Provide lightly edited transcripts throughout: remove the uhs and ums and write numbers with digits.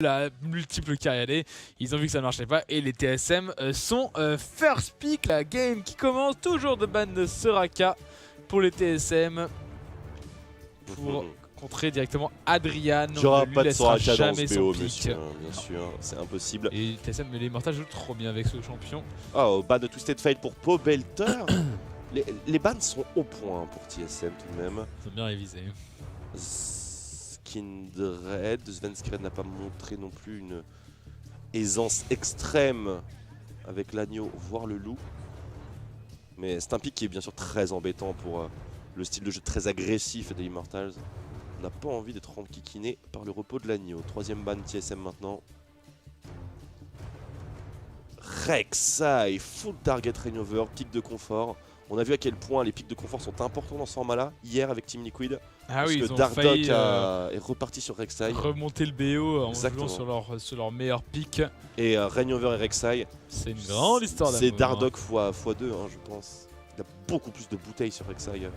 la multiple carrière, ils ont vu que ça ne marchait pas et les TSM sont first pick. La game qui commence toujours de ban de Soraka pour les TSM pour contrer directement Adrian. Il n'y aura pas de Soraka dans jamais ce son BO, pick. monsieur, bien sûr, c'est impossible. Et TSM, mais les Immortals jouent trop bien avec ce champion. Oh, ban de Twisted Fate pour Pobelter. les bans sont au point pour TSM tout de même. Ils ont bien révisé. Kindred, Svenskred n'a pas montré non plus une aisance extrême avec l'agneau, voire le loup. Mais c'est un pick qui est bien sûr très embêtant pour le style de jeu très agressif des Immortals. On n'a pas envie d'être enquiquiné par le repos de l'agneau. Troisième ban TSM maintenant. Rek'Sai, full target Rainover, pic de confort. On a vu à quel point les pics de confort sont importants dans ce format-là, hier avec Team Liquid. Ah oui, parce ils que ont Dark failli est reparti sur Rek'Sai. remonter le BO en Exactement. jouant sur leur meilleur pick. Et Rainover et Rek'Sai, C'est une grande histoire d'amour. c'est Dardock x2, hein, je pense. Il a beaucoup plus de bouteilles sur Rek'Sai.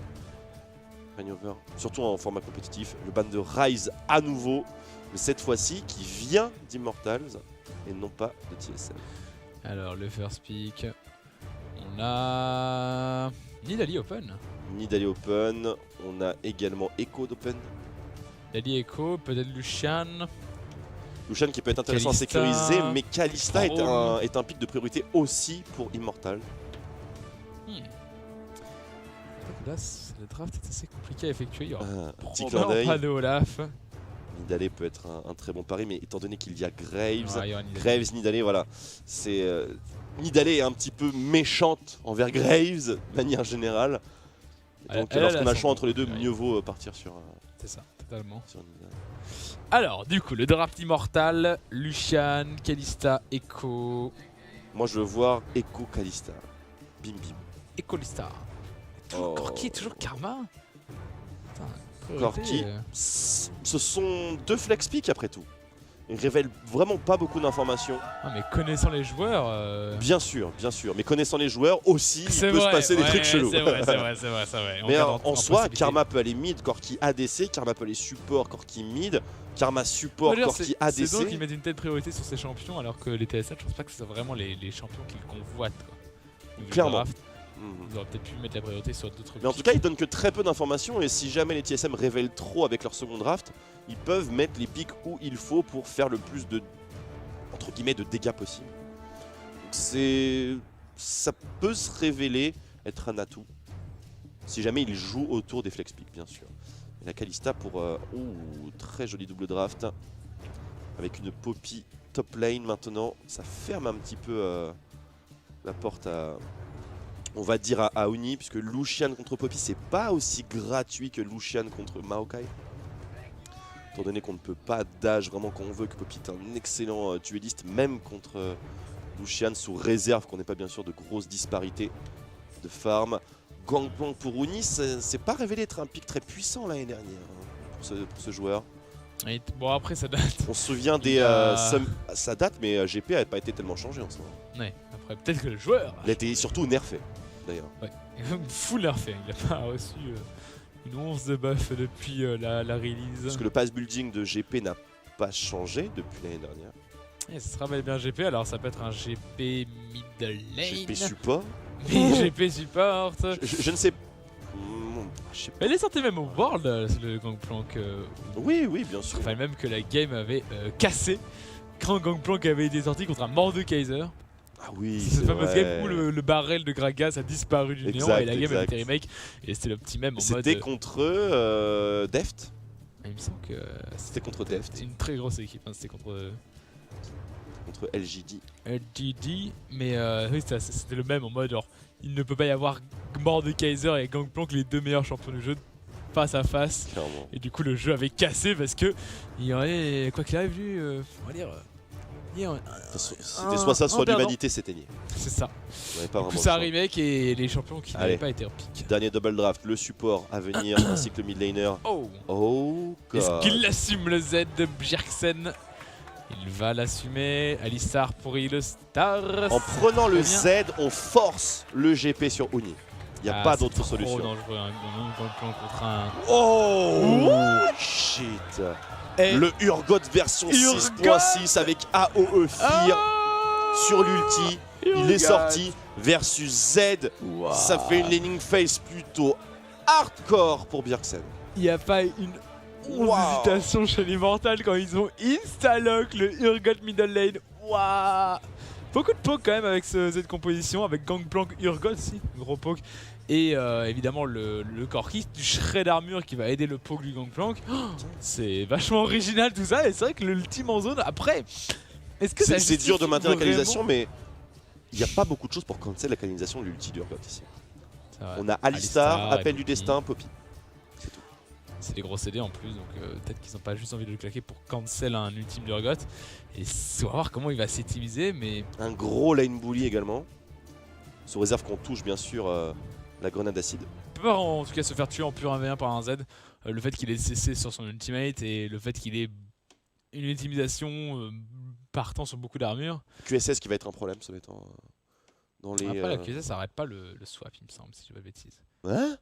Rainover, surtout en format compétitif. Le ban de Rise à nouveau, mais cette fois-ci qui vient d'Immortals et non pas de TSM. Alors le first pick, on a Nidalee Open. Nidalee Open, on a également Echo d'Open. Nidalee Echo, peut-être Lucian. Lucian qui peut être intéressant Kalista, à sécuriser, mais Kalista Braum. est un pick de priorité aussi pour Immortal. Là, le draft est assez compliqué à effectuer. Il y aura Petit clin probablement d'œil. pas de Olaf. Nidalee peut être un très bon pari, mais étant donné qu'il y a Graves, Ouais, il y aura Nidalee. Graves, Nidalee, voilà. C'est Nidalee est un petit peu méchante envers Graves, de manière générale. Donc elle a lorsqu'on a le choix son entre les deux, bon, mieux vaut partir sur C'est ça, totalement. Nidalee. Alors, du coup, le draft immortal, Lucian, Kalista, Echo, Moi je veux voir Echo Kalista. Bim bim. Ecolista. Oh. Corki, toujours Karma. Putain, Corki, priorité, ce sont deux flex picks après tout. Ils révèlent vraiment pas beaucoup d'informations. Ah, mais connaissant les joueurs. Bien sûr, mais connaissant les joueurs aussi, il C'est peut vrai, se passer des ouais, trucs chelous. C'est vrai. Mais en soi, possibilité. Karma peut aller mid, Corki ADC, Karma peut aller support, Corki mid, Karma support, On va dire, Corki ADC. C'est donc qu'ils mettent une telle priorité sur ces champions alors que les TSM, je pense pas que ce soit vraiment les champions qu'ils convoitent. Quoi. Vu le Clairement. draft, ils auraient peut-être pu mettre la priorité sur d'autres. Mais en tout cas, ils donnent que très peu d'informations et si jamais les TSM révèlent trop avec leur second draft, ils peuvent mettre les pics où il faut pour faire le plus de, entre guillemets, de dégâts possible. Donc ça peut se révéler être un atout si jamais ils jouent autour des flex picks, bien sûr. Et la Kalista pour très joli double draft avec une Poppy top lane maintenant, ça ferme un petit peu la porte à, on va dire à Uni, puisque Lucian contre Poppy c'est pas aussi gratuit que Lucian contre Maokai. Étant donné qu'on ne peut pas d'âge vraiment quand on veut, que Poppy est un excellent dueliste, même contre Lucian, sous réserve qu'on n'ait pas bien sûr de grosses disparités de farm. Gangplank pour Uni, c'est pas révélé être un pick très puissant l'année dernière pour ce joueur. Et bon, après, ça date. On se souvient des. Ça date, mais GP n'a pas été tellement changé en ce moment. Ouais, après, peut-être que le joueur. Il a été surtout nerfé d'ailleurs. Ouais, full nerfé. Il a pas reçu une once de buff depuis la release. Parce que le pass building de GP n'a pas changé depuis l'année dernière. Et ça se rappelle bien GP, alors ça peut être un GP mid lane. GP support. Mais GP support. Je ne sais pas. Elle est sortie même au World, le Gangplank. Oui, bien sûr. Enfin, même que la game avait cassé quand Gangplank avait été sorti contre un Mordekaiser. Ah oui, c'est cette fameuse vrai. game où le barrel de Gragas a disparu du néant et la game avait été remake. Et c'était le petit même en mode. C'était contre Deft. Il me semble que. C'était contre Deft. C'est une très grosse équipe, hein. C'était contre LGD. LGD, mais oui, c'était le même en mode genre il ne peut pas y avoir Mordekaiser et Gangplank, les deux meilleurs champions du jeu, face à face. Clairement. Et du coup le jeu avait cassé parce que il y aurait, quoi qu'il arrive, on va dire, c'était soit ça, soit l'humanité s'éteignait. C'est ça. Du coup ça remake et les champions qui n'avaient pas été en pick. Dernier double draft, le support à venir ainsi que le mid laner. Oh god. Est-ce qu'il assume le Z de Bjergsen? Il va l'assumer. Alistar pour Illustar. En prenant le Z, on force le GP sur Uni. Il n'y a pas d'autre solution. Dangereux, un Gangplank contre un. Oh shit. Et le Urgot version 6.6 avec AOE Fear sur l'ulti. Il est sorti versus Z. Wow. Ça fait une laning phase plutôt hardcore pour Bjergsen. Il n'y a pas une hésitation chez l'Immortal quand ils ont insta-lock le Urgot middle lane. Waouh. Beaucoup de poke quand même avec ce Z composition, avec Gangplank Urgot aussi, gros poke. Et évidemment le Corki du shred d'armure qui va aider le poke du Gangplank. Oh, c'est vachement original tout ça, et c'est vrai que l'ultime en zone après, est-ce que ça c'est dur de maintenir la vraiment canalisation, mais il n'y a pas beaucoup de choses pour cancel la canalisation de l'ulti du Urgot ici. On a Alistar, Appel du Destin, Poppy. C'est tout. C'est des gros CD en plus, donc peut-être qu'ils n'ont pas juste envie de le claquer pour cancel un ultime du Urgot. Et on va voir comment il va s'utiliser, mais... Un gros lane bully également. Sous réserve qu'on touche bien sûr la grenade acide. Il peut pas en tout cas se faire tuer en pur 1v1 par un Z. Le fait qu'il ait CC sur son ultimate et le fait qu'il ait une ultimisation partant sur beaucoup d'armure. QSS qui va être un problème ce mettant dans les... Après la QSS ça arrête pas le swap il me semble, si je dis pas de bêtises. Hein?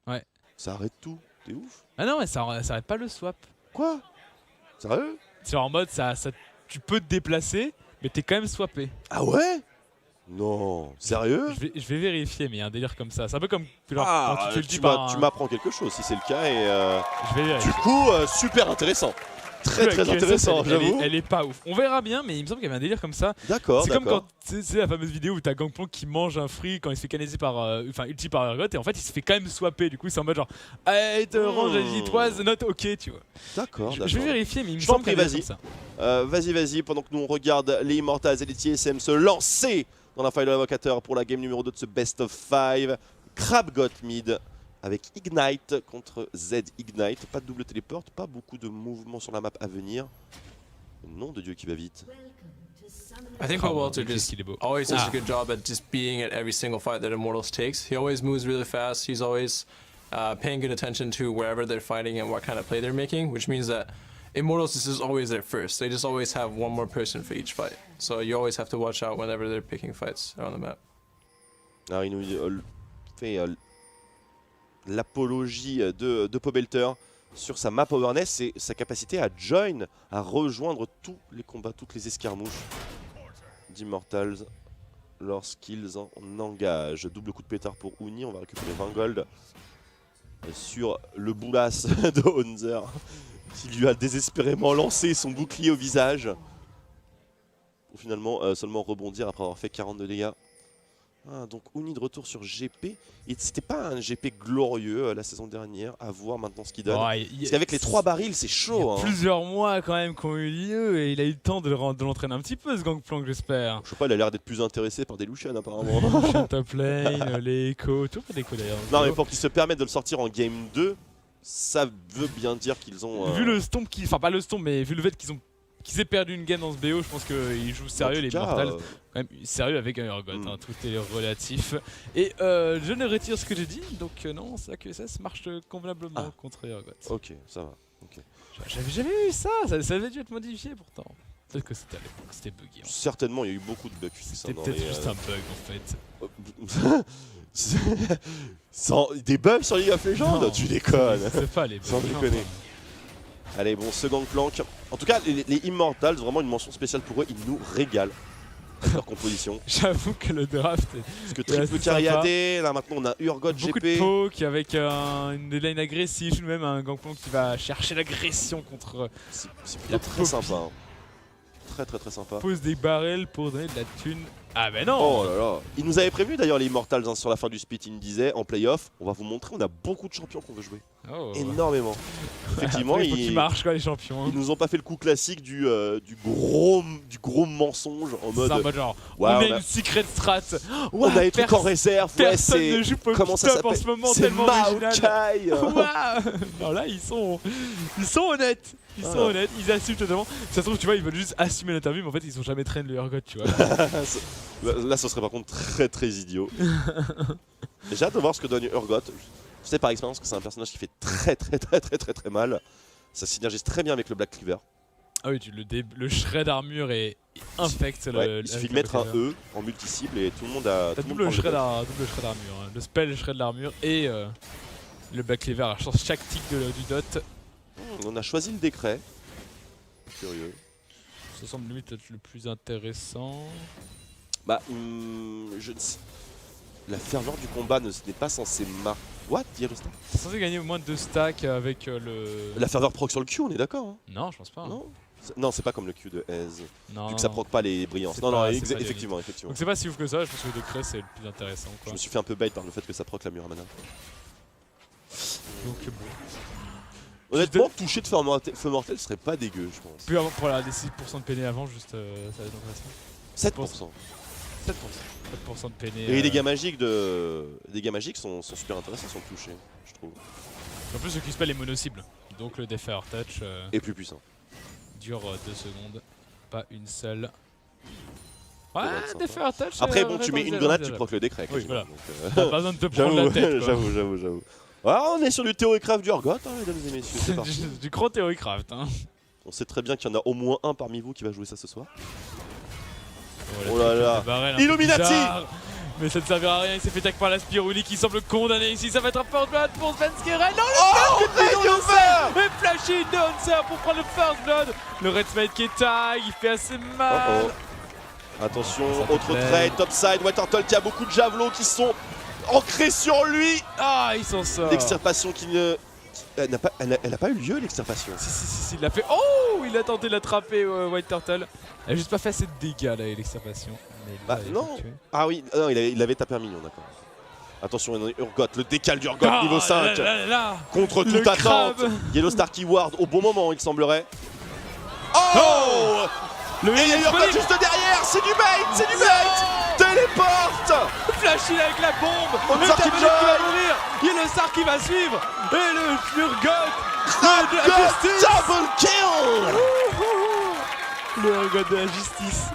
Ouais. Ça arrête tout, t'es ouf? Ah non mais ça arrête pas le swap. Quoi? Sérieux? C'est en mode tu peux te déplacer mais t'es quand même swappé. Ah ouais? Non, sérieux? Je vais vérifier, mais il y a un délire comme ça. C'est un peu comme genre, quand tu tu m'apprends quelque chose si c'est le cas. Et je vais vérifier. du coup, super intéressant. Très intéressant, j'avoue. Elle est pas ouf. On verra bien, mais il me semble qu'il y avait un délire comme ça. D'accord, c'est comme quand c'est la fameuse vidéo où t'as Gangplank qui mange un free quand il se fait canaliser par. Enfin, ulti par Urgot, et en fait il se fait quand même swapper. Du coup, c'est en mode genre. Hey, te range, it was not ok, tu vois. D'accord. Je vais vérifier, mais il me semble qu'il y a vas-y. Vas-y, pendant que nous on regarde les Immortals et les TSM se lancer dans la faille de l'invocateur pour la game numéro 2 de ce Best of 5. Crab got mid avec Ignite contre Z Ignite. Pas de double téléport, pas beaucoup de mouvements sur la map à venir. Nom de Dieu qui va vite. I think Walter just always does a good job at just being at every single fight that Immortals takes. He always moves really fast. He's always paying good attention to wherever they're fighting and what kind of play they're making, which means that Immortals is just always there first. They just always have one more person for each fight. So you always have to watch out whenever they're picking fights around the map. Alors il nous fait l'apologie de Pobelter sur sa map awareness et sa capacité à join, à rejoindre tous les combats, toutes les escarmouches d'Immortals lorsqu'ils en engagent. Double coup de pétard pour Uni, on va récupérer 20 gold sur le boulasse de Honzer qui lui a désespérément lancé son bouclier au visage pour finalement seulement rebondir après avoir fait 42 dégâts. Donc Uni de retour sur GP, et c'était pas un GP glorieux la saison dernière, à voir maintenant ce qu'il donne. Parce qu'avec les 3 barils c'est chaud. Il y a plusieurs mois quand même qu'on a eu lieu et il a eu le temps de l'entraîner un petit peu ce Gangplank, j'espère. Je sais pas, il a l'air d'être plus intéressé par des Lucian apparemment. Lucian top lane, les échos, tout pas d'écho d'ailleurs. Non mais pour qu'ils se permettent de le sortir en game 2, ça veut bien dire qu'ils ont... Vu le stomp, enfin pas le stomp mais vu le fait qu'ils aient perdu une game dans ce BO, je pense qu'ils jouent sérieux les Immortals. Quand même sérieux avec un Urgot, tout est relatif. Et je ne retire ce que j'ai dit, donc non, c'est la QSS marche convenablement contre Urgot. Ok, ça va. Okay. J'avais jamais eu ça avait dû être modifié pourtant. Peut-être que c'était à l'époque, c'était bugué. Certainement, il y a eu beaucoup de bugs. C'était peut-être juste un bug en fait. Des bugs sur League of Legends? Non, tu déconnes. C'est pas les bugs. Sans déconner. Allez, bon, ce Gangplank. En tout cas, les Immortals, vraiment une mention spéciale pour eux, ils nous régalent avec leur composition. J'avoue que le draft est. Parce que triple carry AD, là maintenant on a Urgot GP. Beaucoup de poke avec une lane agressive, même un Gangplank qui va chercher l'agression contre. C'est plutôt très sympa. Hein. Très sympa. Pose des barrels pour donner de la thune. Ah ben non. Oh là là. Ils nous avaient prévenu d'ailleurs les Immortals sur la fin du split, ils nous disaient en playoff, on va vous montrer, on a beaucoup de champions qu'on veut jouer. Énormément. Effectivement, il faut qu'ils marchent quoi les champions. Ils nous ont pas fait le coup classique du gros mensonge en mode... C'est en mode genre, on a une secret strat. On a des trucs en réserve. Personne ne joue comment ça s'appelle en ce moment c'est tellement Maokai. Non là ils sont honnêtes. Ils sont honnêtes, ils assument totalement. Ça se trouve, tu vois, ils veulent juste assumer l'interview, mais en fait, ils ont jamais traîné le Urgot, tu vois. Là, ce serait par contre très idiot. J'ai hâte de voir ce que donne Urgot. Je sais par expérience que c'est un personnage qui fait très mal. Ça synergise très bien avec le Black Cleaver. Ah oui, le shred armure est infect. Il suffit de mettre un E en multi-cible et tout le monde a. T'as double shred armure, le spell shred l'armure et le Black Cleaver. Chaque tick du dot. On a choisi le décret. Curieux. Ça semble limite être le plus intéressant. Bah, je ne sais. La ferveur du combat ce n'est pas censé What, Yerustar? C'est censé gagner au moins 2 stacks avec le... La ferveur proc sur le Q, on est d'accord hein? Non, je pense pas. Non, non, c'est pas comme le Q de Aze. Non. Vu que ça proc pas les brillances. Non, pas, non, pas effectivement. Donc c'est pas si ouf que ça, je pense que le décret c'est le plus intéressant. Je Quoi. me suis fait un peu bait par le fait que ça proc la Muramana. Donc bon. Honnêtement, toucher de feu mortel serait pas dégueu, je pense. Puis avoir pour la des 6% de PN avant, juste ça va être intéressant. 7%. 7% de PN. Et les dégâts magiques sont super intéressants sur le toucher, je trouve. En plus, ce qui spell est mono-cible. Donc le Defer Touch Et plus puissant. dure 2 secondes, pas une seule. Ouais, sympa. Defer Touch. Après, bon, tu mets une grenade, tu proc le décret. Oui, quasiment, voilà. donc, T'as pas besoin de te prendre la tête. J'avoue. Ah, on est sur du Théorécraft du Urgot, hein, mesdames et messieurs, c'est parti. Du grand Theorycraft. Hein. On sait très bien qu'il y en a au moins un parmi vous qui va jouer ça ce soir. Oh là là. Barrel, Illuminati. Mais ça ne servira à rien, il s'est fait tag par la Spiruli qui semble condamné ici, ça va être un first blood pour Svenskeren. Non, le Rayover. Et flashy de Hunter pour prendre le first blood. Le red smite qui est tag, il fait assez mal. Attention, autre trade, topside, Watertol qui a beaucoup de javelots qui sont ancrés sur lui. Ah, il s'en sort. L'extirpation qui ne... Elle n'a pas eu lieu, l'extirpation. Si, il l'a fait. Oh, il a tenté de l'attraper, White Turtle. Elle a juste pas fait assez de dégâts là, l'extirpation. Bah non. Ah oui, non, il avait tapé un mignon, d'accord. Attention, Urgot, le décal du Urgot niveau 5. Contre toute attente. Yellow Star Keyword au bon moment, il semblerait. Oh, et il y a Urgot juste derrière, c'est du bait, Téléporte. Flashy avec la bombe. Hunter qui va mourir. Yellow Star qui va suivre. Et le Urgot. Double kill. Le Urgot de la justice.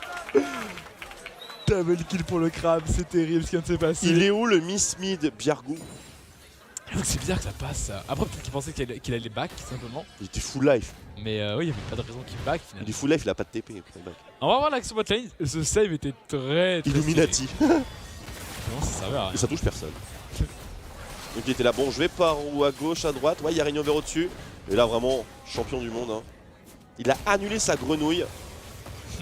Double kill pour le crabe, c'est terrible ce qui vient de se passer. Il est où le Miss Mid Biargou? C'est bizarre que ça passe. Après, peut-être qu'il pensait qu'il allait back simplement. Il était full life. Mais oui, il n'y avait pas de raison qu'il back finalement. Il est full life, il a pas de TP. On va voir l'action botlane. Ce save était très Illuminati. Non, ça servait à rien. Et ça touche personne. Donc il était là, bon, je vais par ou à gauche, à droite. Ouais, il y a Réunion Vert au-dessus. Et là, vraiment, champion du monde. Hein. Il a annulé sa grenouille.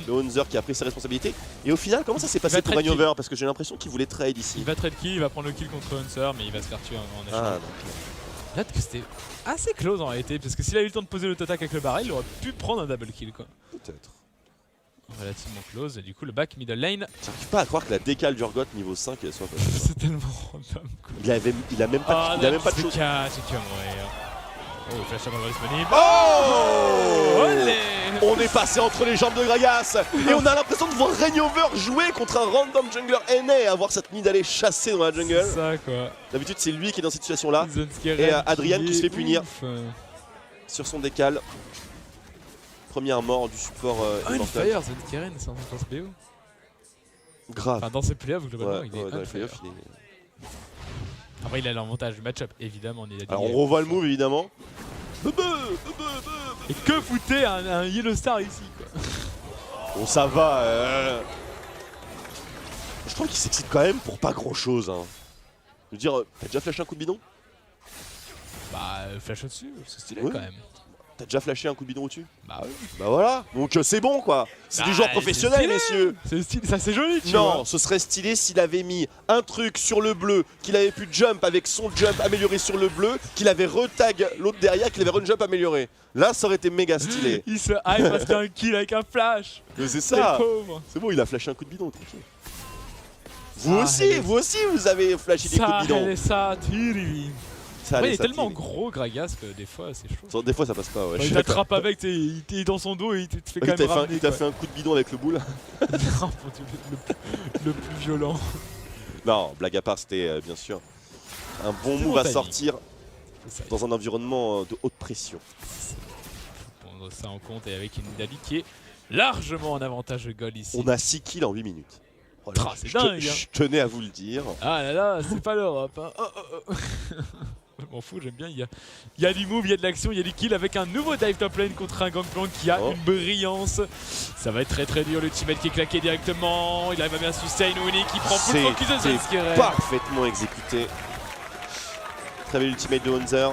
Le Hunter qui a pris ses responsabilités. Et au final, comment ça s'est passé pour Rainover? Parce que j'ai l'impression qu'il voulait trade ici. Il va trade kill, il va prendre le kill contre Hunter, mais il va se faire tuer en échange. Là, que c'était assez close en réalité, parce que s'il a eu le temps de poser l'autattaque avec le barrel, il aurait pu prendre un double kill quoi. Peut-être. Relativement close, et du coup le back middle lane. J'arrive pas à croire que la décale d'Urgot niveau 5 elle soit pas. C'est tellement random quoi. Il a même pas de chose. C'est qui va mourir. Oh, flash up disponible. Oh, Olé. On est passé entre les jambes de Gragas et on a l'impression de voir Rainover jouer contre un random jungler NA et avoir cette mid d'aller chasser dans la jungle. C'est ça quoi. D'habitude c'est lui qui est dans cette situation là. Et Adrian qui se fait punir sur son décal. Première mort du support Unfire, Zvenskeren, c'est un classe BO. Grave. Enfin dans ses playoffs globalement il est Unfire. Après il a l'avantage du match-up évidemment. Alors on revoit le move évidemment. Et que foutait un Yellow Star ici quoi. Bon ça va. Je trouve qu'il s'excite quand même pour pas grand chose. Hein. Je veux dire, t'as déjà flashé un coup de bidon? Bah flash au-dessus, c'est stylé quand même. T'as déjà flashé un coup de bidon au-dessus? Bah oui. Bah voilà, donc c'est bon quoi. C'est du genre professionnel messieurs. C'est stylé, ça c'est joli tu vois. Non, ce serait stylé s'il avait mis un truc sur le bleu, qu'il avait pu jump avec son jump amélioré sur le bleu, qu'il avait retag l'autre derrière, qu'il avait run jump amélioré. Là ça aurait été méga stylé. Il se hype parce qu'il y a un kill avec un flash. Mais c'est ça. C'est bon, il a flashé un coup de bidon, tranquille. Vous aussi vous avez flashé des coups de bidon. Ça, Tiri. Ouais, il est tellement gros Gragas que des fois c'est chaud. Des fois ça passe pas, ouais. Il t'attrape avec, il est dans son dos et il te fait quand même ramener. Il t'a fait un coup de bidon avec le boule. Non, le plus violent. Non, blague à part, c'était bien sûr un bon move à sortir dans un environnement de haute pression. Faut prendre ça en compte et avec une Dali qui est largement en avantage de goal ici. On a 6 kills en 8 minutes. Oh là, c'est dingue. Je tenais à vous le dire. Ah là là, c'est pas l'Europe. Hein. Je m'en fous, j'aime bien. Il y a du move, il y a de l'action, il y a du kill avec un nouveau dive top lane contre un Gangplank qui a une brillance. Ça va être très très dur. Le teammate qui est claqué directement. Il arrive à bien sustain Winnie qui prend full focus de Svenskeren. Parfaitement exécuté. Très bel ultimate de Hunter.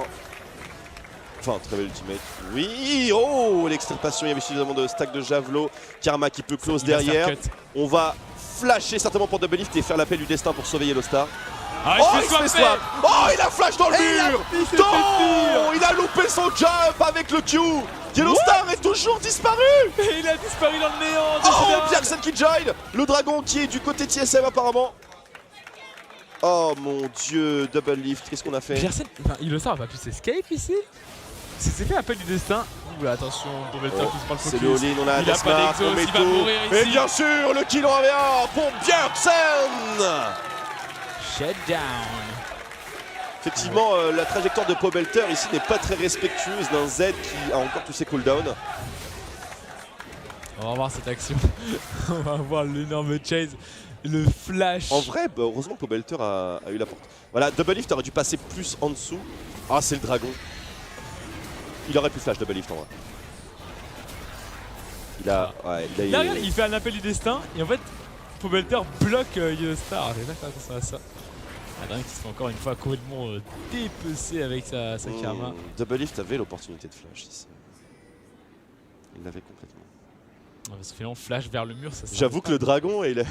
Enfin, très belle ultimate. Oui, oh, l'extirpation, il y avait suffisamment de stack de javelot. Karma qui peut close derrière. On va flasher certainement pour Double Lift et faire l'appel du destin pour sauver Yellow Star. Ah, Oh, il se fait swap. Oh, il a flash dans le mur. Oh, il a loupé son jump avec le Q. Yellow Star est toujours disparu. Et il a disparu dans le néant. Oh, Bjergsen qui join. Le dragon qui est du côté TSM apparemment. Oh mon dieu, Double Lift, qu'est-ce qu'on a fait? Bjergsen, enfin, Yellow Star a pas pu s'escape ici. C'est fait appel du destin. Oula, attention, Pobelter qui se prend le focus. C'est le all-in, on a il a pas Desmar, d'exhaust, il va mourir ici. et bien sûr, le kill en revient pour Bjergsen. Shutdown. Effectivement, la trajectoire de Pobelter ici n'est pas très respectueuse d'un Z qui a encore tous ses cooldowns. On va voir cette action. On va voir l'énorme chase, le flash. En vrai, bah, heureusement que Pobelter a eu la porte. Voilà, Double Lift aurait dû passer plus en dessous. Ah, c'est le dragon. Il aurait pu flash Double Lift en vrai. Il fait un appel du destin et en fait Pobelter bloque Yellow Star. J'ai pas fait attention à ça. Adrien qui se fait encore une fois complètement dépecer avec sa karma. Double Lift avait l'opportunité de flash ici. Il l'avait complètement. Parce que finalement flash vers le mur, ça. J'avoue que le dragon, il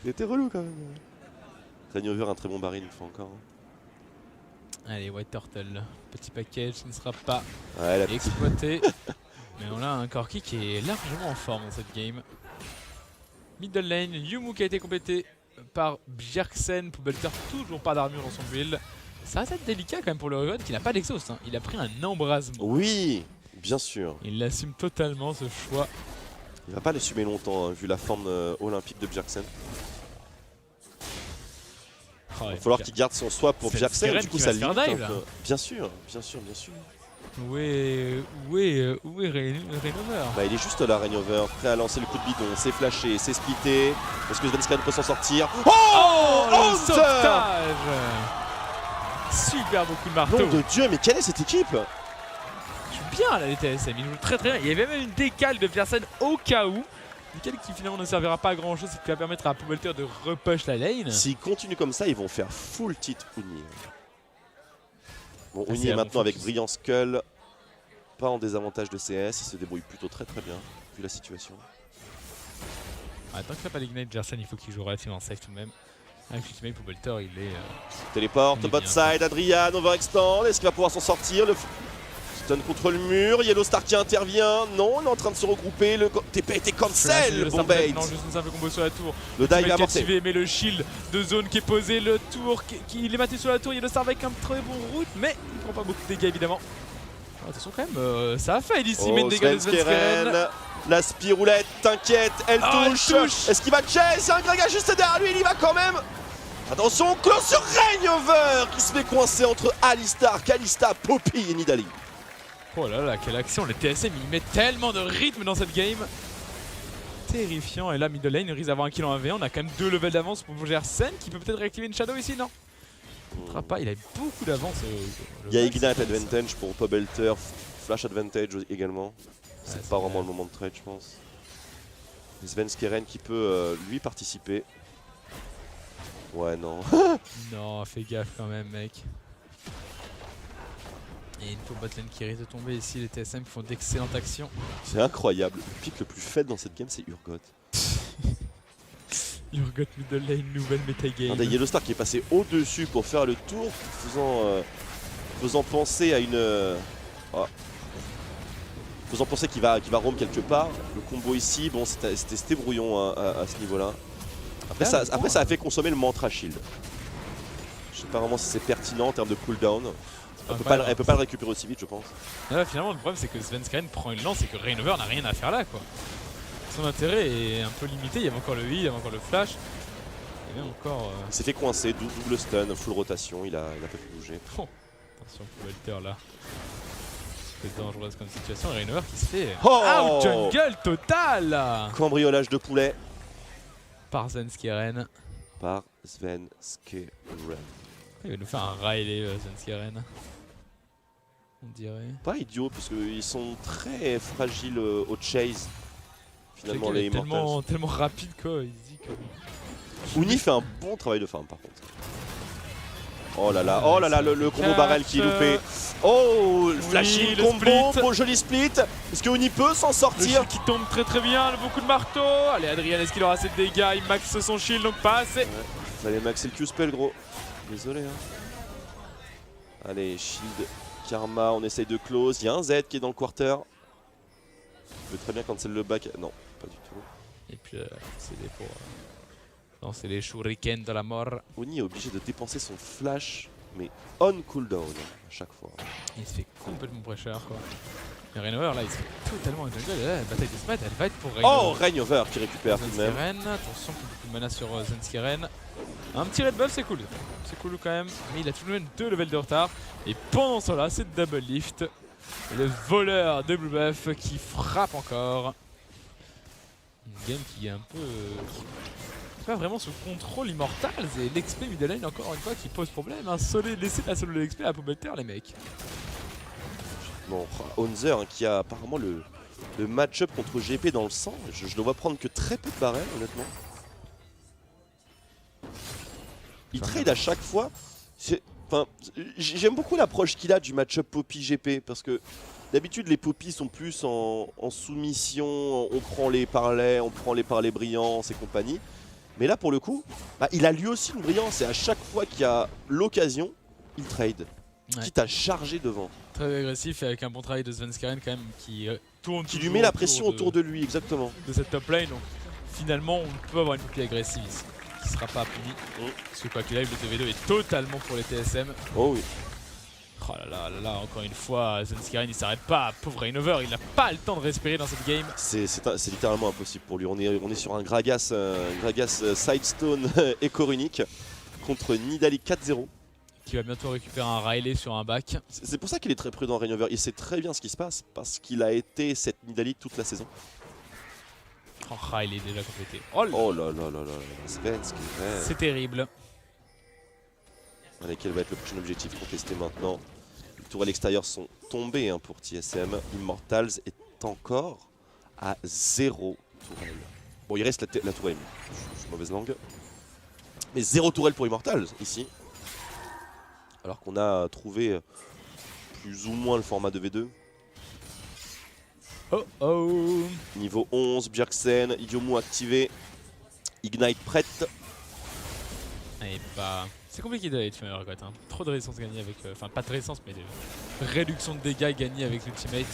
était relou quand même. Rainover un très bon baril une fois encore. Allez, White Turtle, petit package qui ne sera pas Ouais, exploité. Mais on a un Corki qui est largement en forme dans cette game. Middle lane, Yumu qui a été complété par Bjergsen. Pobelter toujours pas d'armure dans son build. Ça va être délicat quand même pour le Riven qui n'a pas d'exhaust. Hein. Il a pris un embrasement. Oui, bien sûr. Il assume totalement ce choix. Il va pas l'assumer longtemps hein, vu la forme olympique de Bjergsen. Oh, il va falloir qu'il garde son swap pour Bjergsen, du coup ça limite un peu. Bien sûr, bien sûr, bien sûr. Où est Rainover? Bah, il est juste là, Rainover, prêt à lancer le coup de bidon, c'est flashé, c'est splitté. Est-ce que Svenskeren peut s'en sortir? Oh, le sauvetage! Super beaucoup de marteau. Nom de Dieu, mais quelle est cette équipe? Ils jouent bien là les TSM, ils jouent très très bien. Il y avait même une décale de Bjergsen au cas où. Décale qui finalement ne servira pas à grand chose, qui va permettre à Pobelter de repush la lane. S'ils continuent comme ça, ils vont faire full titre Uni. Bon, Uni est maintenant avec Brilliant Skull, pas en désavantage de CS, il se débrouille plutôt très très bien, vu la situation. Tant qu'il n'a pas l'ignite, Bjergsen il faut qu'il joue relativement safe tout de même. Avec l'ultimate Pobelter il est... Téléporte, bot side, Adrian, overextend, est-ce qu'il va pouvoir s'en sortir? Le stun contre le mur, Yellow Star qui intervient, non, on est en train de se regrouper, le TP a été cancel, bon bait. Non, juste une simple combo sur la tour. Le dive a amorcé. Mais le shield de zone qui est posé, le tour il est maté sur la tour, Yellow Star avec un très bon route, mais il prend pas beaucoup de dégâts évidemment. Oh, attention quand même, ça a failli ici, mais dégâts de Svenskeren. La spiroulette, t'inquiète, elle touche. Est-ce qu'il va chase? Il y a un Graga juste derrière lui, il y va quand même. Attention, close sur Rainover qui se fait coincer entre Alistar, Kalista, Poppy et Nidalee. Oh là là, quelle action, les TSM ils mettent tellement de rythme dans cette game. Terrifiant, et là middle lane risque d'avoir un kill en 1v1, on a quand même 2 levels d'avance pour Bjergsen qui peut peut-être réactiver une shadow ici, non? Il ne pas, il a beaucoup d'avance. Il y a Ignite advantage pour Pobelter, Flash advantage également. C'est pas vraiment le moment de trade je pense. Svenskeren qui peut lui participer. Ouais non. Non, fais gaffe quand même mec. Et une fois botlane qui risque de tomber ici, les TSM font d'excellentes actions. C'est incroyable, le pick le plus faible dans cette game c'est Urgot. Urgot middle lane, nouvelle metagame. Regardez Yellow Star qui est passé au-dessus pour faire le tour, faisant penser à une... faisant penser qu'il va roam quelque part. Le combo ici, bon c'était brouillon à ce niveau-là. Après, ça a fait consommer le mantra shield. Je sais pas vraiment si c'est pertinent en termes de cooldown. Elle peut pas le récupérer aussi vite je pense. Là, finalement le problème c'est que Svenskeren prend une lance et que Rainover n'a rien à faire là quoi. Son intérêt est un peu limité, il y avait encore le heal, il y avait encore le flash. Il y avait encore... Il s'est fait coincer, double stun, full rotation, il a pas pu bouger. Oh. Attention Pobelter là. C'est dangereuse comme situation, Rainover qui se fait out jungle total. Cambriolage de poulet. Par Svenskeren. Svenskeren. Il va nous faire un Riley Svenskeren. On dirait. Pas idiot parce qu'ils sont très fragiles au chase. Finalement les Immortals. Tellement rapide quoi, il dit que... Uni fait un bon travail de farm par contre. Oh là là, le combo barrel qui est loupé. Oh, le flashing le combo, split. beau joli split. Est-ce que Oni peut s'en Le sortir? shield qui tombe très bien, beaucoup de marteaux. Allez, Adrien, est-ce qu'il aura assez de dégâts? Il maxe son shield, donc pas assez. Ouais. Allez, maxer le Q-spell, gros. Désolé, hein. Allez, shield, karma, on essaye de close. Il y a un Z qui est dans le quarter. Je veux très bien cancel le back. Non, pas du tout. Et puis, c'est des pour. Non, c'est les shurikens de la mort. Oni est obligé de dépenser son flash, mais on cooldown à chaque fois. Il se fait complètement pressure, quoi. Et Rainover, là, il se fait totalement un jungle. Et là, la bataille de Smite, elle va être pour Rainover. Oh, Rainover qui récupère tout de même. Zenskiren, attention, beaucoup de mana sur Zenskiren. Un petit red buff, c'est cool. C'est cool quand même. Mais il a tout de même 2 levels de retard. Et pendant ce temps-là, c'est double lift. Et le voleur de Blue Buff qui frappe encore. Une game qui est un peu. Pas vraiment sous contrôle Immortals. Et l'XP midlane, encore une fois, qui pose problème. Hein. Laissez la solo de l'XP à la poubelle terre, les mecs. Bon, Honzer hein, qui a apparemment le match-up contre GP dans le sang. Je le vois prendre que très peu de barrels, honnêtement. Il trade à chaque fois. Enfin, j'aime beaucoup l'approche qu'il a du match-up Poppy-GP parce que d'habitude les Poppy sont plus en soumission, on prend les parlets, on prend les parlets brillants et compagnie. Mais là pour le coup, bah, il a lui aussi une brillance et à chaque fois qu'il y a l'occasion, il trade. Ouais. Quitte à charger devant. Très agressif et avec un bon travail de Zenskiren quand même qui tourne. Qui lui met la pression autour de lui, exactement. De cette top lane. Donc finalement on peut avoir une boucle agressive ici. Qui sera pas puni. Parce que quoi qu'il arrive, le 2v2 est totalement pour les TSM. Oh oui. Oh là là, encore une fois, Zenskiren il s'arrête pas. Pauvre Rainover, il n'a pas le temps de respirer dans cette game. C'est littéralement impossible pour lui. On est sur un Gragas Sidestone Écor unique contre Nidalee 4-0. Qui va bientôt récupérer un Riley sur un back. C'est pour ça qu'il est très prudent, Rainover. Il sait très bien ce qui se passe parce qu'il a été cette Nidalee toute la saison. Oh, Riley déjà complété. Oh là là là là, Svensk. C'est terrible. Allez, quel va être le prochain objectif contesté maintenant? Les tourelles extérieures sont tombées hein, pour TSM. Immortals est encore à 0 tourelle. Bon, il reste la tourelle. Je suis mauvaise langue. Mais 0 tourelle pour Immortals ici. Alors qu'on a trouvé plus ou moins le format 2v2. Oh oh. Niveau 11, Bjergsen, Yomu activé. Ignite prête. Et bah, c'est compliqué d'aller tuer un Urgot. Hein. Trop de résistance gagnée avec. Enfin, pas de résistance, mais de réduction de dégâts gagnée avec l'ultimate.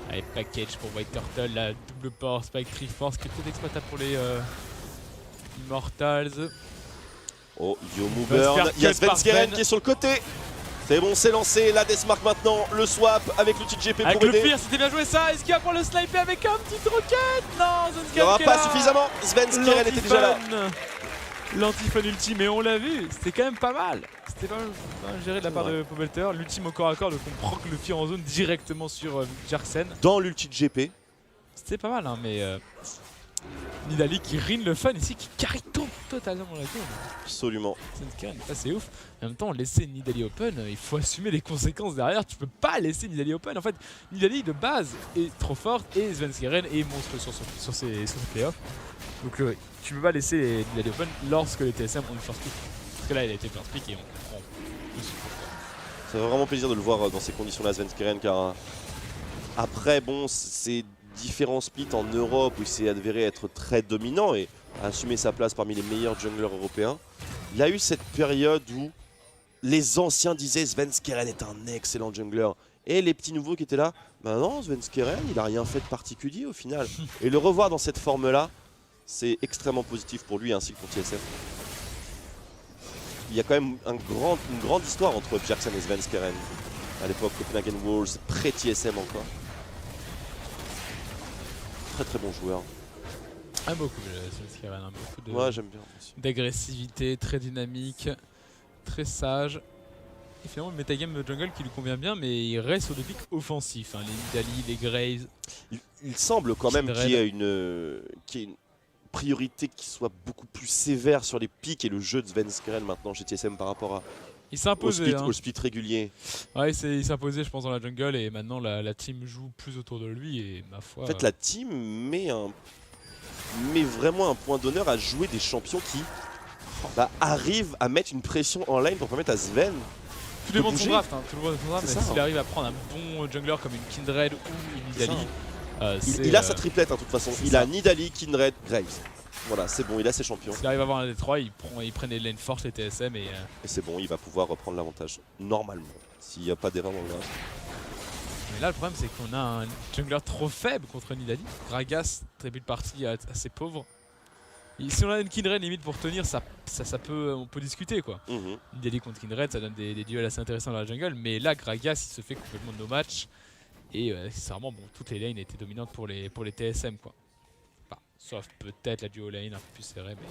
Allez, package pour White Turtle, la double power spike Triforce qui est peut-être exploitable pour les Immortals. Oh, Yomu burn. Il y a Svenskiren qui est sur le côté. C'est bon, c'est lancé. La Deathmark maintenant. Le swap avec l'outil de GP avec pour le aider. pire, c'était bien joué ça. Est-ce qu'il va prendre le sniper avec un petit rocket? Non, Zenskiren. Il n'y aura pas suffisamment. Svenskiren était déjà là. L'antifun ultime, et on l'a vu, c'était quand même pas mal. C'était pas mal géré de la part de Pobelter. L'ultime au corps à corps, donc on proc le fear en zone directement sur Bjergsen. Dans l'ulti de GP. C'était pas mal, hein, mais Nidalee qui rine le fun ici, qui carry totalement la game. Absolument. Ça c'est ouf. En même temps, laisser Nidalee open, il faut assumer les conséquences derrière. Tu peux pas laisser Nidalee open. En fait, Nidalee de base est trop forte et Svenskiren est monstre sur ses playoffs. Donc tu peux pas laisser Nidalee open lorsque les TSM ont une first pick. Parce que là, il a été first pick et on comprend. Ça fait vraiment plaisir de le voir dans ces conditions-là, Svenskiren, car après, bon, c'est différents splits en Europe où il s'est avéré être très dominant et a assumé sa place parmi les meilleurs junglers européens. Il y a eu cette période où les anciens disaient Svenskiren est un excellent jungler. Et les petits nouveaux qui étaient là, bah non, Svenskiren, il a rien fait de particulier au final. Et le revoir dans cette forme-là, c'est extrêmement positif pour lui ainsi que pour TSM. Il y a quand même une grande histoire entre Bjergsen et Svenskiren. À l'époque, Copenhagen Wolves, pré-TSM encore. Très très bon joueur. Ah, beaucoup Svenskiren, hein, beaucoup de ouais, j'aime bien aussi. D'agressivité, très dynamique, très sage. Et finalement, le metagame de jungle qui lui convient bien, mais il reste sur des pics offensifs. Hein, les Nidalee, les Graves. Il semble quand même qu'il y ait une priorité qui soit beaucoup plus sévère sur les pics et le jeu de Svenskiren maintenant chez TSM par rapport à au split régulier. Ouais, il s'est imposé je pense dans la jungle et maintenant la team joue plus autour de lui et ma foi... En fait la team met vraiment un point d'honneur à jouer des champions qui bah, arrive à mettre une pression en lane pour permettre à Sven. Tout dépend de son draft, hein. Mais ça, s'il arrive à prendre un bon jungler comme une Kindred ou une Nidalee, il a sa triplette de toute façon. Il a Nidalee, Kindred, Graves. Voilà, c'est bon, il a ses champions. S'il arrive à avoir un des trois, il prend les lanes fortes, les TSM et c'est bon, il va pouvoir reprendre l'avantage. Normalement, s'il n'y a pas d'erreur dans le draft. Mais là, le problème, c'est qu'on a un jungler trop faible contre Nidalee. Gragas, début de partie assez pauvre. Et si on a une Kindred limite pour tenir, on peut discuter quoi. Nidalee contre Kindred, ça donne des duels assez intéressants dans la jungle. Mais là, Gragas, il se fait complètement de nos matchs. Et sincèrement, bon, toutes les lanes étaient dominantes pour les TSM quoi. Enfin, sauf peut-être la duo lane un peu plus serrée, mais...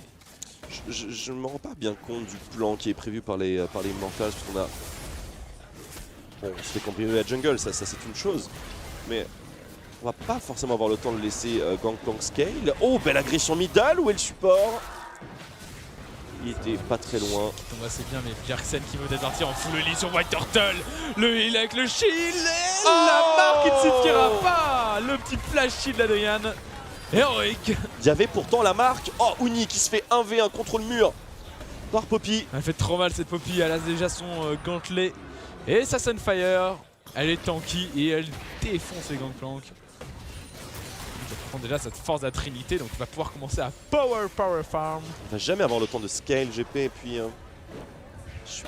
Je ne me rends pas bien compte du plan qui est prévu par les Immortals, parce qu'on a... Bon, on se fait cambrioler la jungle, ça c'est une chose, mais on va pas forcément avoir le temps de laisser Gangplank scale. Oh, belle agression middle, où est le support? Il était pas très loin. Qui tombe assez bien, mais Bjergsen qui veut peut-être partir en full heal sur White Turtle. Le heal avec le shield, la marque, il ne suffira pas. Le petit flash shield d'Adrian. Héroïque. Il y avait pourtant la marque. Oh, Uni qui se fait 1v1 contre le mur par Poppy. Elle fait trop mal cette Poppy, elle a déjà son gantelet. Et sa Sunfire, elle est tanky et elle défonce les Gangplank. Elle prend déjà cette force de la Trinité, donc il va pouvoir commencer à power farm. Il va jamais avoir le temps de scale GP, et puis je sais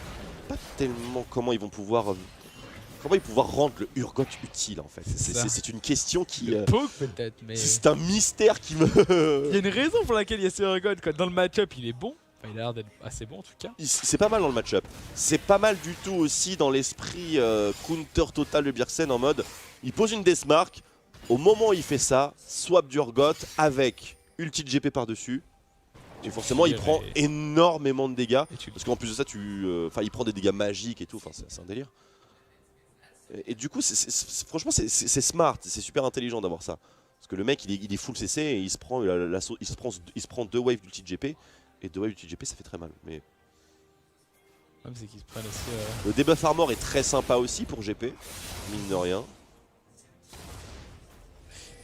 pas tellement comment ils vont pouvoir rendre le Urgot utile en fait. C'est une question qui... Le poke peut-être, mais... C'est un mystère qui me... Il y a une raison pour laquelle il y a ce Urgot quoi. Dans le match-up il est bon. Enfin, il a l'air d'être assez bon en tout cas. C'est pas mal dans le match-up. C'est pas mal du tout aussi dans l'esprit counter total de Bjergsen en mode... Il pose une Deathmark, au moment où il fait ça, swap d'Urgot avec ulti de GP par-dessus. Et forcément il prend énormément de dégâts. Parce qu'en plus de ça, il prend des dégâts magiques et tout, enfin, c'est un délire. Et du coup, franchement, c'est smart, c'est super intelligent d'avoir ça. Parce que le mec, il est full CC et il se prend 2 waves d'ulti de GP. Et 2 waves d'ulti de GP, ça fait très mal. Mais c'est qu'ils se prennent aussi... Le debuff armor est très sympa aussi pour GP, mine de rien.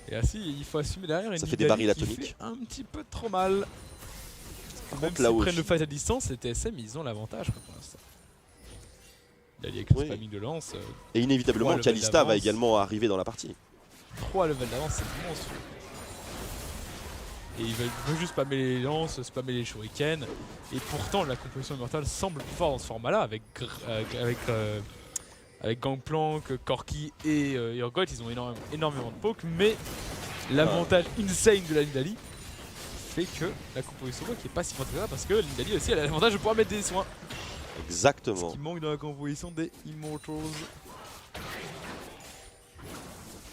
Et ainsi, il faut assumer derrière ça fait des barils atomiques. Un petit peu trop mal. Par Même contre, là s'ils prennent le fight à distance, les TSM, ils ont l'avantage pour l'instant. Il y a le spamming de lance. Et inévitablement, Kalista va également arriver dans la partie. 3 levels d'avance, c'est monstrueux. Et il veut juste spammer les lances, spammer les shurikens. Et pourtant, la composition immortale semble plus forte dans ce format-là. Avec Gangplank, Corki et Urgot, ils ont énormément de poke. Mais l'avantage insane de la Nidalee fait que la composition qui est pas si forte que ça, parce que Nidalee aussi elle a l'avantage de pouvoir mettre des soins. Exactement. Ce qui manque dans la composition des Immortals.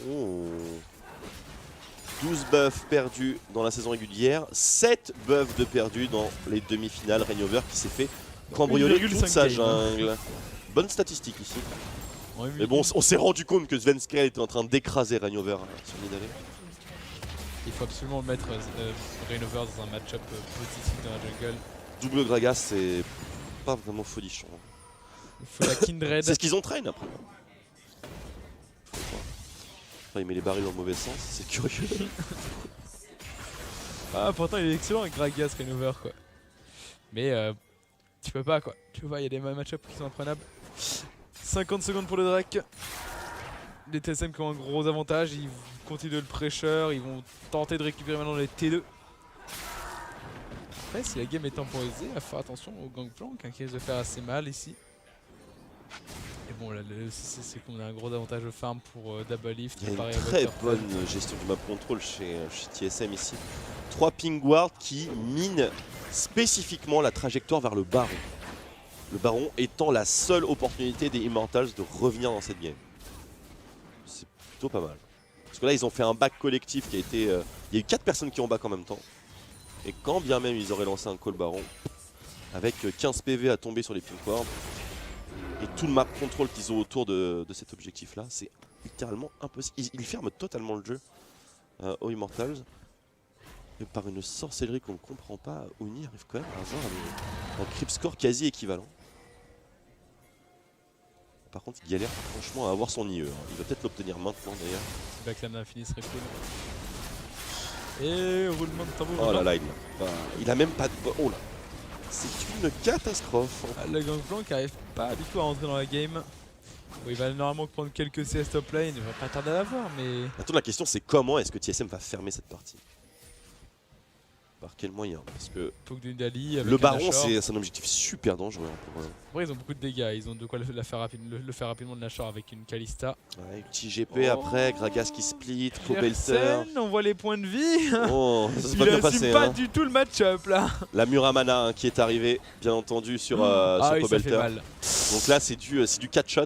Oh. 12 buffs perdus dans la saison régulière, 7 buffs de perdus dans les demi-finales. Reignover qui s'est fait cambrioler toute sa jungle. Bonne statistique ici. Ouais, mais bon, on s'est rendu compte que Svenskell était en train d'écraser Reignover sur Nidalee. Il faut absolument mettre Reignover dans un match-up positif dans la jungle. Double Gragas, c'est pas vraiment folichon. Il faut la Kindred. C'est ce qu'ils ont train après. Enfin, il met les barils dans le mauvais sens, c'est curieux. Ah, pourtant il est excellent avec Gragas, Reignover quoi. Mais tu peux pas quoi. Tu peux pas, il y a des match-up qui sont imprenables. 50 secondes pour le Drake. Les TSM qui ont un gros avantage, ils continuent de le pressure, ils vont tenter de récupérer maintenant les T2. Après, si la game est temporisée, il va faire attention au Gangplank qui risque de faire assez mal ici. Et bon, là, c'est qu'on a un gros avantage de farm pour Double Lift. Il y a une très bonne gestion du map control chez TSM ici. 3 ping wards qui minent spécifiquement la trajectoire vers le baron. Le baron étant la seule opportunité des Immortals de revenir dans cette game. C'est plutôt pas mal. Parce que là, ils ont fait un back collectif qui a été... il y a eu 4 personnes qui ont back en même temps. Et quand bien même ils auraient lancé un call baron, avec 15 PV à tomber sur les ping wards, et tout le map control qu'ils ont autour de cet objectif là, c'est littéralement impossible. Ils ferment totalement le jeu aux Immortals. Et par une sorcellerie qu'on ne comprend pas, Uni arrive quand même à avoir un creep score quasi équivalent. Par contre il galère franchement à avoir son IE. Il va peut-être l'obtenir maintenant d'ailleurs. Back Lame d'infini serait cool. Et roulement de tambour. Oh là là, il a même pas de... Oh là. C'est une catastrophe. Le Gangplank arrive pas du tout à rentrer dans la game. Bon, il va normalement prendre quelques CS top lane, il va pas tarder à l'avoir, mais... Maintenant la question c'est comment est-ce que TSM va fermer cette partie? Par quel moyen? Parce que Dali, le Baron c'est un objectif super dangereux. Pour, Après ils ont beaucoup de dégâts, ils ont de quoi le faire rapidement de Nashor avec une Kalista. Ouais, petit GP après, Gragas qui split, Cobelter. On voit les points de vie. Oh, ça s'est Il pas bien assume passé. pas Hein. du tout le match-up là. La Muramana hein, qui est arrivée, bien entendu, sur, sur oui, Cobelter. ça fait mal. Donc là c'est du 4 shots.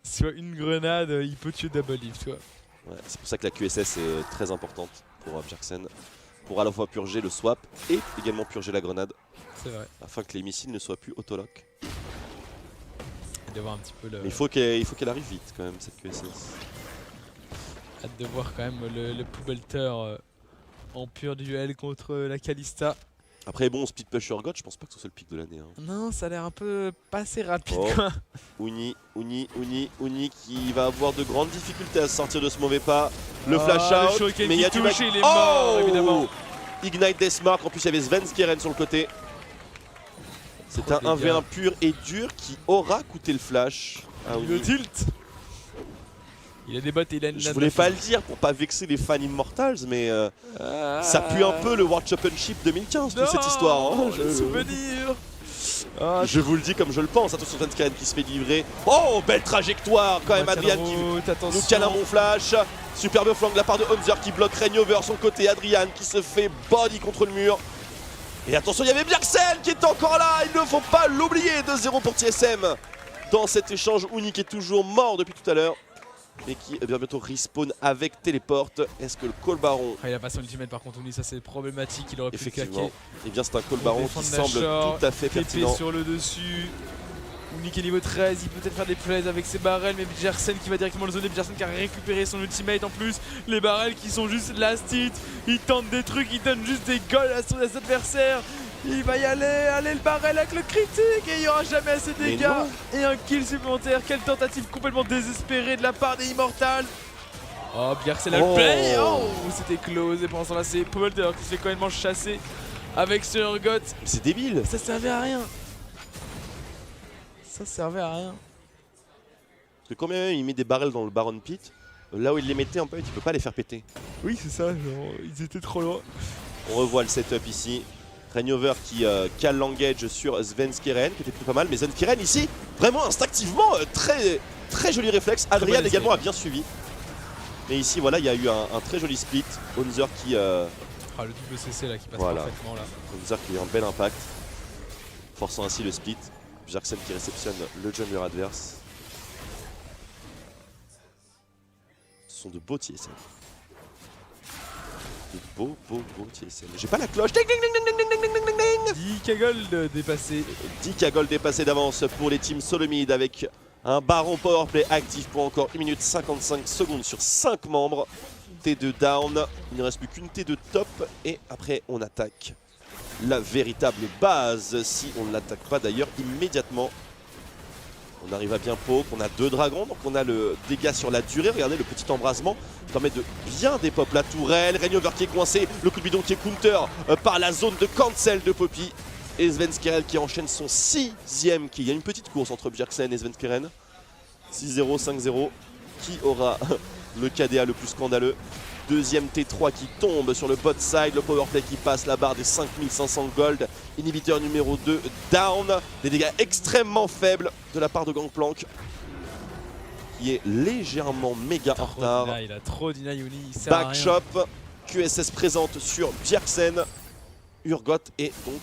Sur une grenade, il peut tuer double lift, tu vois. Ouais, c'est pour ça que la QSS est très importante pour Bjergsen. Pour à la fois purger le swap et également purger la grenade. C'est vrai. Afin que les missiles ne soient plus autolock. Hâte de voir un petit peu le... Mais il faut qu'elle arrive vite quand même cette QSS. Hâte de voir quand même le Poubelter en pur duel contre la Kalista. Après bon, Speed Push Urgot, je pense pas que ce soit le pic de l'année. Hein. Non, ça a l'air un peu pas assez rapide Oh. quoi. Uni qui va avoir de grandes difficultés à sortir de ce mauvais pas. Le flash out, mais il y a du il est mort évidemment. Ignite Deathmark, en plus il y avait Svenskeren sur le côté. C'est un 1v1 pur et dur qui aura coûté le flash. Ah, Le tilt. Il a des bottes et il a une... Je voulais pas le dire pour pas vexer les fans Immortals, mais ça pue un peu le World Championship 2015 toute cette histoire. Hein. Souvenir. Je vous le dis comme je le pense. Attention Svenskeren qui se fait livrer. Oh, belle trajectoire quand même. Adrian qui nous cale un bon flash. Superbe flanc de la part de Hunzer qui bloque Reignover son côté. Adrian qui se fait body contre le mur. Et attention, il y avait Bjergsen qui est encore là. Il ne faut pas l'oublier. 2-0 pour TSM. Dans cet échange, Uni qui est toujours mort depuis tout à l'heure. Et qui va bientôt respawn avec téléporte. Est-ce que le Call Baron... il a pas son ultimate par contre, Uni, ça c'est problématique, il aurait pu Effectivement. claquer. Et bien c'est un Call Baron qui semble tout à fait pertinent. sur le dessus. Uni qui est niveau 13, il peut peut-être faire des plays avec ses barrels, mais Bjergsen qui va directement le zoner. Bjergsen qui a récupéré son ultimate en plus. Les barrels qui sont juste last hit. Il tente des trucs, il donne juste des goals à son adversaire. Il va y aller, allez le barrel avec le critique et il n'y aura jamais assez de dégâts. Et un kill supplémentaire, quelle tentative complètement désespérée de la part des Immortals. Oh, Bjergsen a le play. Oh, c'était close et pendant ce temps là c'est Poubelter qui se fait quand même chasser avec ce Urgot. C'est débile. Ça servait à rien. Ça servait à rien. Parce que quand même il met des barrels dans le Baron Pit, là où il les mettait en fait il peut pas les faire péter. Oui c'est ça, genre ils étaient trop loin. On revoit le setup ici. Reignover qui cale l'engage sur Svenskeren qui était plutôt pas mal, mais Svenskeren ici vraiment instinctivement très joli réflexe. Adrian également a bien suivi. Mais ici voilà il y a eu un très joli split. Hunzer qui... le double CC là qui passe parfaitement là. Hunzer qui a eu un bel impact, forçant ainsi le split. Bjergsen qui réceptionne le jungler adverse. Ce sont de beaux TSM. De beaux TSM. J'ai pas la cloche. Ding ding ding ding ding ding ding ding ding. 10k gold dépassé. 10k gold dépassé d'avance pour les teams Solomid avec un Baron Powerplay actif pour encore 1 minute 55 secondes sur 5 membres. T2 down. Il ne reste plus qu'une T2 top et après on attaque la véritable base si on ne l'attaque pas d'ailleurs immédiatement. On arrive à bien poke, on a 2 dragons, donc on a le dégât sur la durée. Regardez le petit embrasement permet de bien dépop la tourelle. Reignover qui est coincé, le coup de bidon qui est counter par la zone de cancel de Poppy. Et Svenskeren qui enchaîne son 6ème kill. Il y a une petite course entre Bjergsen et Svenskeren. 6-0, 5-0. Qui aura le KDA le plus scandaleux? Deuxième T3 qui tombe sur le bot side, le powerplay qui passe la barre des 5500 gold. Inhibiteur numéro 2 down. Des dégâts extrêmement faibles de la part de Gangplank qui est légèrement méga en retard. Il a trop deny Uni. Backshop, QSS présente sur Bjergsen. Urgot est donc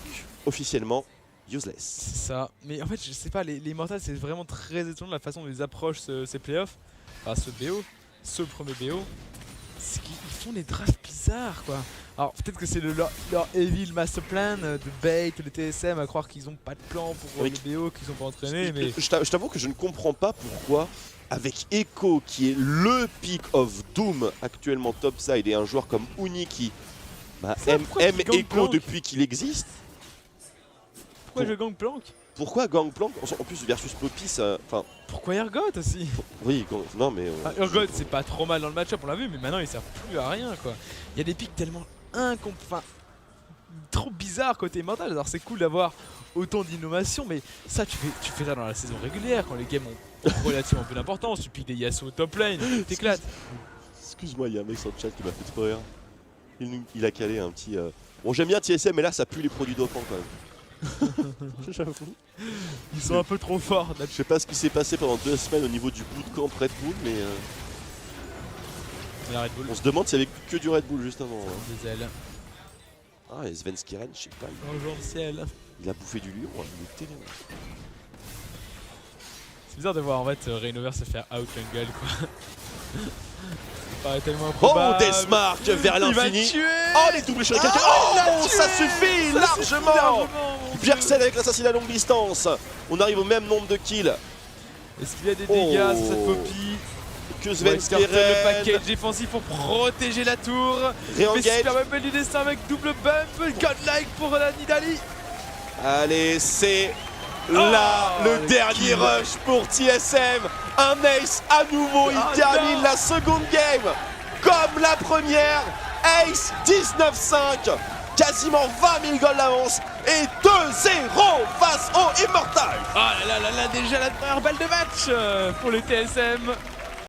officiellement useless. C'est ça. Mais en fait, je sais pas, les Immortals, c'est vraiment très étonnant la façon dont ils approchent ces playoffs. Enfin, ce BO, ce premier BO. C'est qu'ils font des drafts bizarres, quoi. Alors, peut-être que c'est leur evil master plan de bait les TSM à croire qu'ils ont pas de plan pour le BO, qu'ils ont pas entraîné. Mais je t'avoue que je ne comprends pas pourquoi, avec Echo qui est le pick of Doom actuellement topside et un joueur comme Uni qui aime Echo depuis qu'il existe. Pourquoi je Gangplank? Pourquoi Gangplank? En plus versus Poppy ça... Pourquoi Urgot aussi? Oui, non mais... Urgot c'est pas trop mal dans le match-up, on l'a vu, mais maintenant il sert plus à rien quoi. Il y a des pics tellement trop bizarre côté Immortal. Alors c'est cool d'avoir autant d'innovation, mais ça tu fais ça dans la saison régulière quand les games ont relativement peu d'importance. Tu piques des Yasuo top lane, t'éclates. Excuse-moi, il y a un mec sur le chat qui m'a fait trop rire. Il a calé un petit... Bon, j'aime bien TSM, mais là ça pue les produits dopants quand même. J'avoue. Ils sont un peu trop forts. Je sais pas ce qui s'est passé pendant 2 semaines au niveau du bootcamp Red Bull, mais La Red Bull. on se demande s'il y avait que du Red Bull juste avant. Hein. Des ailes. Ah, et Sven Skiren, je sais pas, Bonjour le ciel. il a bouffé du lion, il est terrible. C'est bizarre de voir en fait Reignover se faire out jungle quoi. Ça paraît tellement Oh, improbable. Deathmark vers Il va l'infini. tuer. Oh, les doubles shurikens. Oh, ça suffit largement. mon Bjergsen avec l'assassinat à longue distance. On arrive au même nombre de kills Est-ce qu'il y a des dégâts sur cette Oh. Poppy? que Ouais, Sven Scartel, le Skiren. package défensif pour protéger la tour. Mais Re-engage. super belle du destin avec double bump. Godlike pour la Nidalee. Allez, c'est là le le dernier kill. rush pour TSM. Un ace à nouveau, il Ah, termine non. la seconde game comme la première. Ace 19-5, quasiment 20 000 goals d'avance et 2-0 face au Immortal. Ah là là là là, déjà la première balle de match pour les TSM.